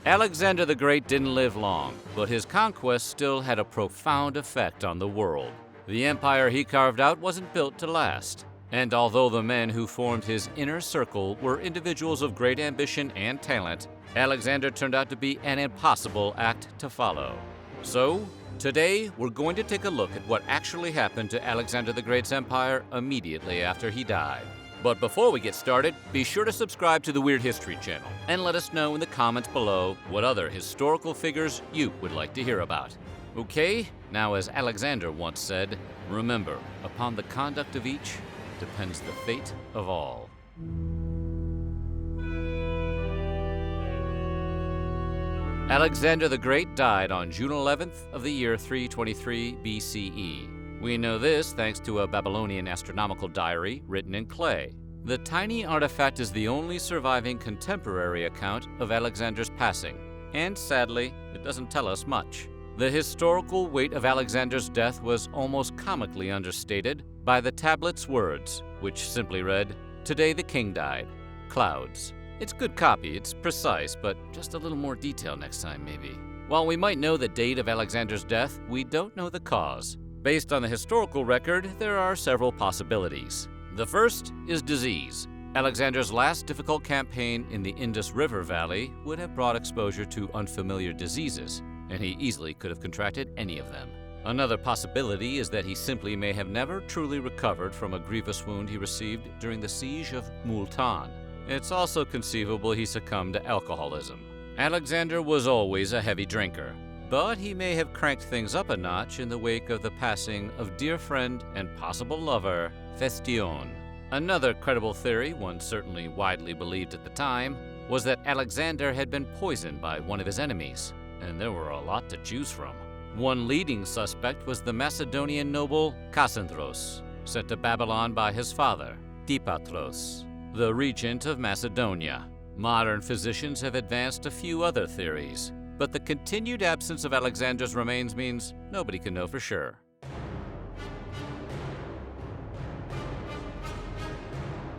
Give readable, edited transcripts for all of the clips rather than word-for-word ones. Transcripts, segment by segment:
Alexander the Great didn't live long, but his conquest still had a profound effect on the world. The empire he carved out wasn't built to last, and although the men who formed his inner circle were individuals of great ambition and talent, Alexander turned out to be an impossible act to follow. So, today we're going to take a look at what actually happened to Alexander the Great's empire immediately after he died. But before we get started, be sure to subscribe to the Weird History channel and let us know in the comments below what other historical figures you would like to hear about. Okay, now as Alexander once said, remember, upon the conduct of each depends the fate of all. Alexander the Great died on June 11th of the year 323 BCE. We know this thanks to a Babylonian astronomical diary written in clay. The tiny artifact is the only surviving contemporary account of Alexander's passing, and sadly, it doesn't tell us much. The historical weight of Alexander's death was almost comically understated by the tablet's words, which simply read, "Today the king died. Clouds." It's good copy, it's precise, but just a little more detail next time maybe. While we might know the date of Alexander's death, we don't know the cause. Based on the historical record, there are several possibilities. The first is disease. Alexander's last difficult campaign in the Indus River Valley would have brought exposure to unfamiliar diseases, and he easily could have contracted any of them. Another possibility is that he simply may have never truly recovered from a grievous wound he received during the siege of Multan. It's also conceivable he succumbed to alcoholism. Alexander was always a heavy drinker, but he may have cranked things up a notch in the wake of the passing of dear friend and possible lover, Hephaestion. Another credible theory, one certainly widely believed at the time, was that Alexander had been poisoned by one of his enemies, and there were a lot to choose from. One leading suspect was the Macedonian noble Cassander, sent to Babylon by his father, Antipater, the Regent of Macedonia. Modern physicians have advanced a few other theories, but the continued absence of Alexander's remains means nobody can know for sure.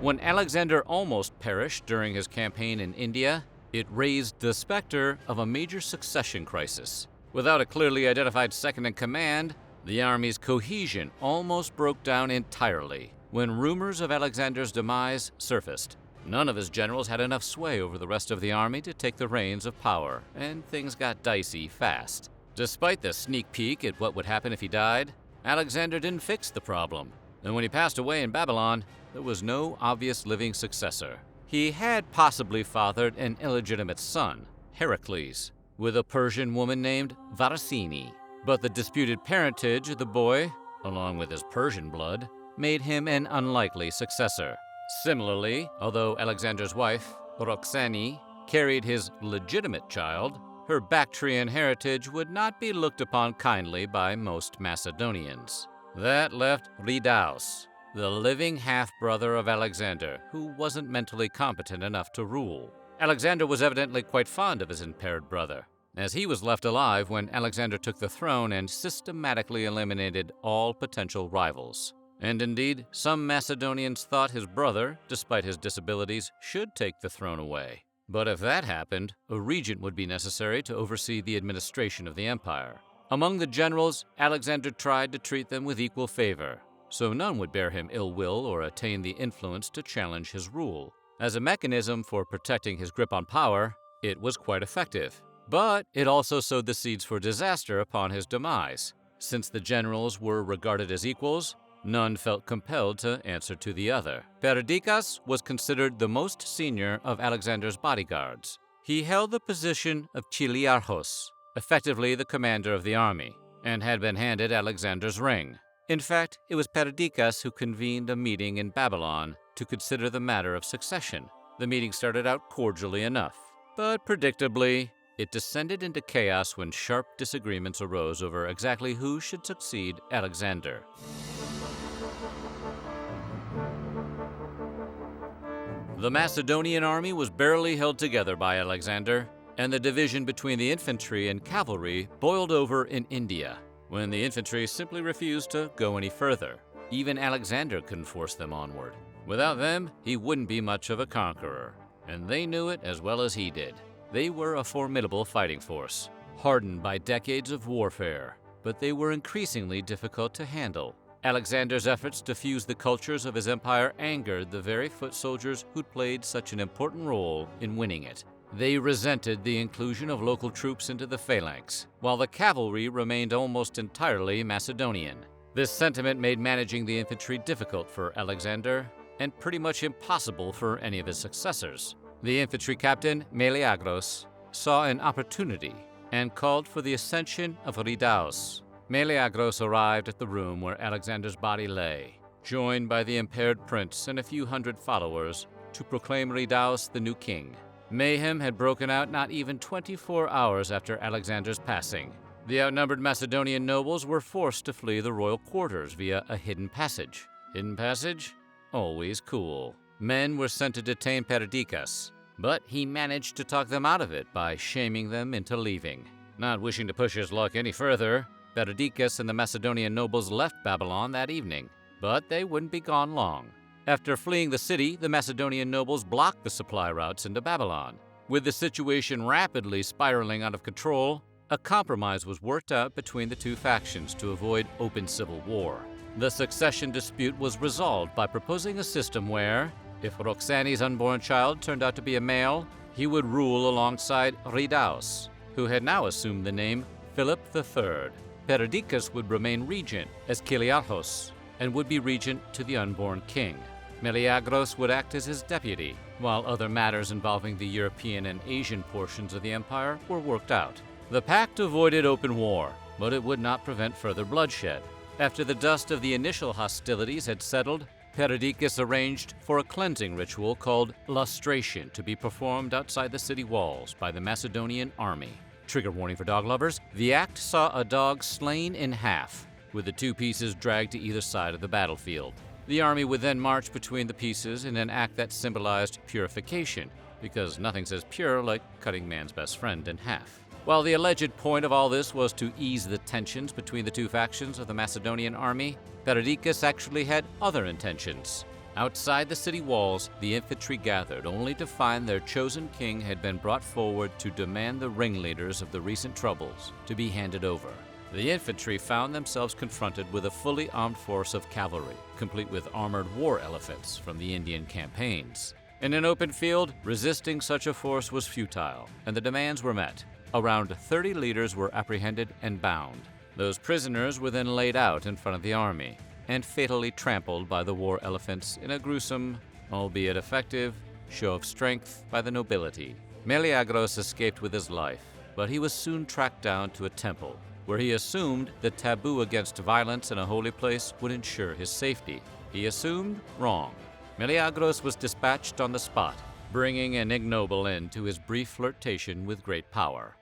When Alexander almost perished during his campaign in India, it raised the specter of a major succession crisis. Without a clearly identified second-in-command, the army's cohesion almost broke down entirely when rumors of Alexander's demise surfaced. None of his generals had enough sway over the rest of the army to take the reins of power, and things got dicey fast. Despite the sneak peek at what would happen if he died, Alexander didn't fix the problem, and when he passed away in Babylon, there was no obvious living successor. He had possibly fathered an illegitimate son, Heracles, with a Persian woman named Varsini, but the disputed parentage of the boy, along with his Persian blood, made him an unlikely successor. Similarly, although Alexander's wife, Roxana, carried his legitimate child, her Bactrian heritage would not be looked upon kindly by most Macedonians. That left Arrhidaeus, the living half-brother of Alexander, who wasn't mentally competent enough to rule. Alexander was evidently quite fond of his impaired brother, as he was left alive when Alexander took the throne and systematically eliminated all potential rivals. And indeed, some Macedonians thought his brother, despite his disabilities, should take the throne away. But if that happened, a regent would be necessary to oversee the administration of the empire. Among the generals, Alexander tried to treat them with equal favor, so none would bear him ill will or attain the influence to challenge his rule. As a mechanism for protecting his grip on power, it was quite effective. But it also sowed the seeds for disaster upon his demise. Since the generals were regarded as equals, none felt compelled to answer to the other. Perdiccas was considered the most senior of Alexander's bodyguards. He held the position of Chiliarchos, effectively the commander of the army, and had been handed Alexander's ring. In fact, it was Perdiccas who convened a meeting in Babylon to consider the matter of succession. The meeting started out cordially enough, but predictably, it descended into chaos when sharp disagreements arose over exactly who should succeed Alexander. The Macedonian army was barely held together by Alexander, and the division between the infantry and cavalry boiled over in India, when the infantry simply refused to go any further. Even Alexander couldn't force them onward. Without them, he wouldn't be much of a conqueror, and they knew it as well as he did. They were a formidable fighting force, hardened by decades of warfare, but they were increasingly difficult to handle. Alexander's efforts to fuse the cultures of his empire angered the very foot soldiers who'd played such an important role in winning it. They resented the inclusion of local troops into the phalanx, while the cavalry remained almost entirely Macedonian. This sentiment made managing the infantry difficult for Alexander, and pretty much impossible for any of his successors. The infantry captain, Meleager, saw an opportunity and called for the ascension of Arrhidaeus. Meleager arrived at the room where Alexander's body lay, joined by the impaired prince and a few hundred followers, to proclaim Arrhidaeus the new king. Mayhem had broken out not even 24 hours after Alexander's passing. The outnumbered Macedonian nobles were forced to flee the royal quarters via a hidden passage. Hidden passage? Always cool. Men were sent to detain Perdiccas, but he managed to talk them out of it by shaming them into leaving. Not wishing to push his luck any further, Perdiccas and the Macedonian nobles left Babylon that evening, but they wouldn't be gone long. After fleeing the city, the Macedonian nobles blocked the supply routes into Babylon. With the situation rapidly spiraling out of control, a compromise was worked out between the two factions to avoid open civil war. The succession dispute was resolved by proposing a system where, if Roxana's unborn child turned out to be a male, he would rule alongside Arrhidaeus, who had now assumed the name Philip III. Perdiccas would remain regent as Cleopatra and would be regent to the unborn king. Meleager would act as his deputy, while other matters involving the European and Asian portions of the empire were worked out. The pact avoided open war, but it would not prevent further bloodshed. After the dust of the initial hostilities had settled, Perdiccas arranged for a cleansing ritual called lustration to be performed outside the city walls by the Macedonian army. Trigger warning for dog lovers, the act saw a dog slain in half, with the two pieces dragged to either side of the battlefield. The army would then march between the pieces in an act that symbolized purification, because nothing says pure like cutting man's best friend in half. While the alleged point of all this was to ease the tensions between the two factions of the Macedonian army, Perdiccas actually had other intentions. Outside the city walls, the infantry gathered only to find their chosen king had been brought forward to demand the ringleaders of the recent troubles to be handed over. The infantry found themselves confronted with a fully armed force of cavalry, complete with armored war elephants from the Indian campaigns. In an open field, resisting such a force was futile, and the demands were met. Around 30 leaders were apprehended and bound. Those prisoners were then laid out in front of the army and fatally trampled by the war elephants in a gruesome, albeit effective, show of strength by the nobility. Meleager escaped with his life, but he was soon tracked down to a temple, where he assumed the taboo against violence in a holy place would ensure his safety. He assumed wrong. Meleager was dispatched on the spot, bringing an ignoble end to his brief flirtation with great power.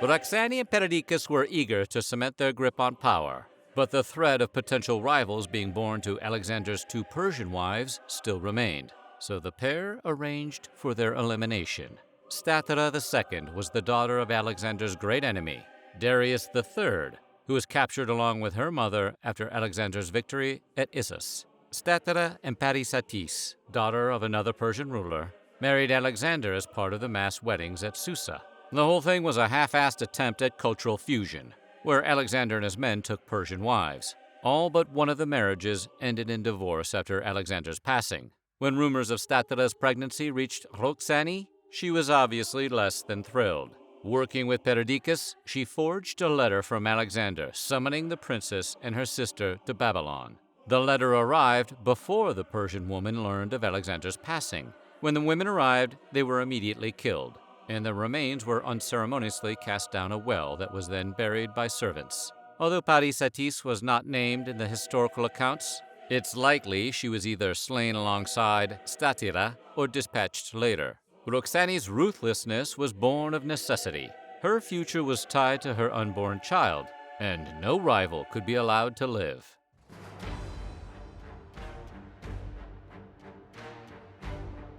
Roxana and Perdiccas were eager to cement their grip on power, but the threat of potential rivals being born to Alexander's two Persian wives still remained, so the pair arranged for their elimination. Stateira II was the daughter of Alexander's great enemy, Darius III, who was captured along with her mother after Alexander's victory at Issus. Stateira and Parysatis, daughter of another Persian ruler, married Alexander as part of the mass weddings at Susa. The whole thing was a half-assed attempt at cultural fusion, where Alexander and his men took Persian wives. All but one of the marriages ended in divorce after Alexander's passing. When rumors of Stateira's pregnancy reached Roxana, she was obviously less than thrilled. Working with Perdiccas, she forged a letter from Alexander summoning the princess and her sister to Babylon. The letter arrived before the Persian woman learned of Alexander's passing. When the women arrived, they were immediately killed, and the remains were unceremoniously cast down a well that was then buried by servants. Although Parysatis was not named in the historical accounts, it's likely she was either slain alongside Stateira or dispatched later. Roxana's ruthlessness was born of necessity. Her future was tied to her unborn child, and no rival could be allowed to live.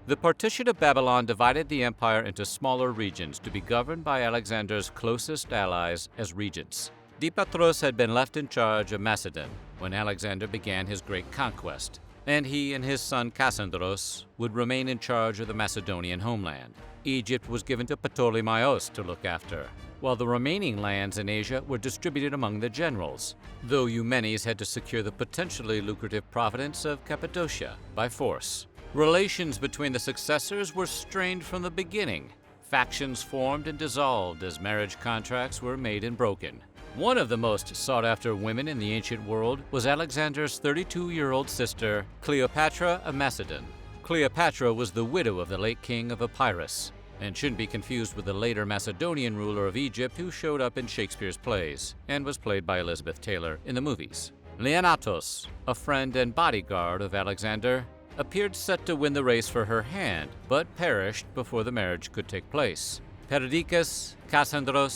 The partition of Babylon divided the empire into smaller regions to be governed by Alexander's closest allies as regents. Dipatros had been left in charge of Macedon when Alexander began his great conquest. and he and his son Cassander would remain in charge of the Macedonian homeland. Egypt was given to Ptolemy to look after, while the remaining lands in Asia were distributed among the generals, though Eumenes had to secure the potentially lucrative province of Cappadocia by force. Relations between the successors were strained from the beginning. Factions formed and dissolved as marriage contracts were made and broken. One of the most sought-after women in the ancient world was Alexander's 32-year-old sister, Cleopatra of Macedon. Cleopatra was the widow of the late king of Epirus, and shouldn't be confused with the later Macedonian ruler of Egypt who showed up in Shakespeare's plays and was played by Elizabeth Taylor in the movies. Leonnatus, a friend and bodyguard of Alexander, appeared set to win the race for her hand, but perished before the marriage could take place. Perdiccas, Cassander,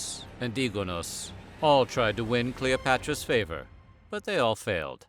and Digonos all tried to win Cleopatra's favor, but they all failed.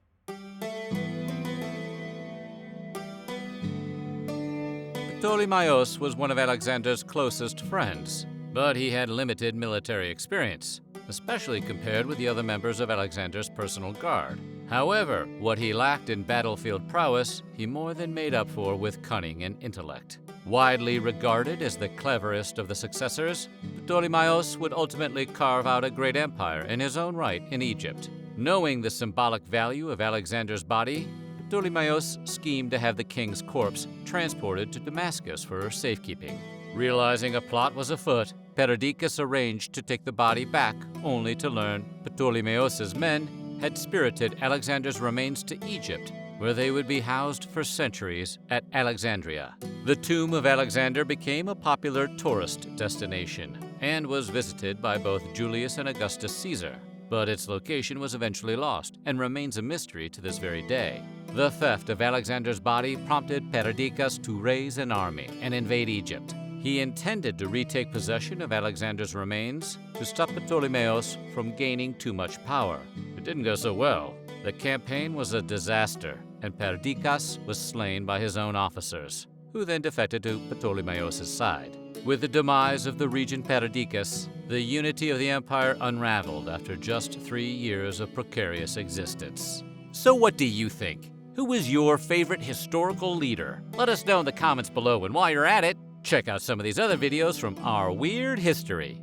Ptolemy was one of Alexander's closest friends, but he had limited military experience, especially compared with the other members of Alexander's personal guard. However, what he lacked in battlefield prowess, he more than made up for with cunning and intellect. Widely regarded as the cleverest of the successors, Ptolemy would ultimately carve out a great empire in his own right in Egypt. Knowing the symbolic value of Alexander's body, Ptolemy schemed to have the king's corpse transported to Damascus for safekeeping. Realizing a plot was afoot, Perdiccas arranged to take the body back, only to learn Ptolemy's men had spirited Alexander's remains to Egypt, where they would be housed for centuries at Alexandria. The tomb of Alexander became a popular tourist destination and was visited by both Julius and Augustus Caesar, but its location was eventually lost and remains a mystery to this very day. The theft of Alexander's body prompted Perdiccas to raise an army and invade Egypt. He intended to retake possession of Alexander's remains to stop Ptolemy from gaining too much power. It didn't go so well. The campaign was a disaster, and Perdiccas was slain by his own officers, who then defected to Ptolemy's side. With the demise of the regent Perdiccas, the unity of the empire unraveled after just 3 years of precarious existence. So what do you think? Who was your favorite historical leader? Let us know in the comments below, and while you're at it, check out some of these other videos from our weird history.